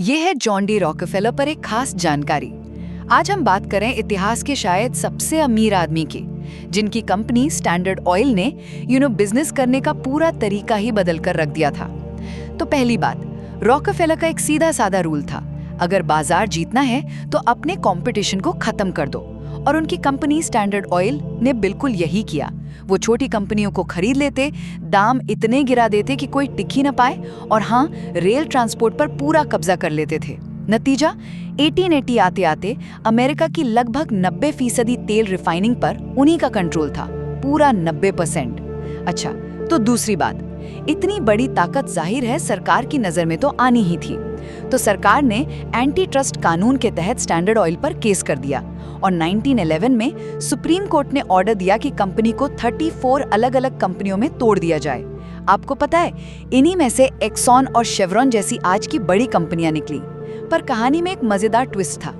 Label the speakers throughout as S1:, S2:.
S1: ये है John D Rockefeller पर एक खास जानकारी। आज हम बात करें इतिहास के शायद सबसे अमीर आदमी की, जिनकी कंपनी स्टैंडर्ड ऑयल ने बिजनेस करने का पूरा तरीका ही बदल कर रख दिया था। तो पहली बात, रॉकफेलर का एक सीधा साधा रूल था, अगर बाजार जीतना है तो अपने कंपटीशन को खत्म कर दो। और उनकी कंपनी स्टैंडर्ड ऑयल ने बिल्कुल यही किया। वो छोटी कंपनियों को खरीद लेते, दाम इतने गिरा देते कि कोई टिक ही न पाए, और हाँ, रेल ट्रांसपोर्ट पर पूरा कब्जा कर लेते थे। नतीजा, 1880 आते आते अमेरिका की लगभग 90% तेल रिफाइनिंग पर उन्हीं का कंट्रोल था, पूरा 90%। अच्छा, तो दूसरी बात, इतनी बड़ी ताकत जाहिर है सरकार की नजर में तो आनी ही थी। तो सरकार ने एंटी ट्रस्ट कानून के तहत स्टैंडर्ड ऑयल पर केस कर दिया, और 1911 में सुप्रीम कोर्ट ने ऑर्डर दिया कि कंपनी को 34 अलग-अलग कंपनियों में तोड़ दिया जाए। आपको पता है, इन्हीं में से एक्सॉन और शेवरॉन जैसी आज की बड़ी कंपनियां निकली। पर कहानी में एक मजेदार ट्विस्ट था।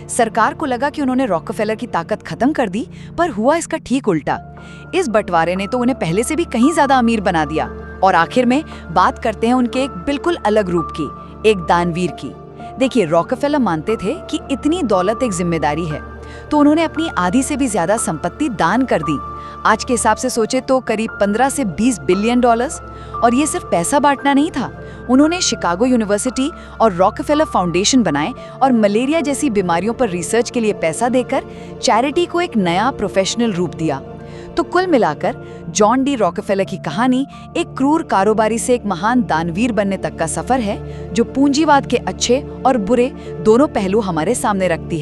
S1: सरकार को लगा कि उन्होंने रॉकफेलर की ताकत खत्म कर दी, पर हुआ इसका ठीक उल्टा। इस बंटवारे ने तो उन्हें पहले से भी कहीं ज्यादा अमीर बना दिया। और आखिर में बात करते हैं उनके एक बिल्कुल अलग रूप की, एक दानवीर की। देखिए, रॉकफेलर मानते थे कि इतनी दौलत एक जिम्मेदारी है, तो उन्होंने अपनी आधी से भी ज्यादा संपत्ति दान कर दी। आज के हिसाब से सोचे तो करीब 15 से 20 बिलियन डॉलर्स। और ये सिर्फ पैसा बांटना नहीं था, उन्होंने शिकागो यूनिवर्सिटी और रॉकफेलर फाउंडेशन बनाए, और मलेरिया जैसी बीमारियों पर रिसर्च के लिए पैसा देकर चैरिटी को एक नया प्रोफेशनल रूप दिया। तो कुल मिलाकर जॉन डी रॉकफेलर की कहानी एक क्रूर कारोबारी से एक महान दानवीर बनने तक का सफर है, जो पूंजीवाद के अच्छे और बुरे दोनों पहलू हमारे सामने रखती है।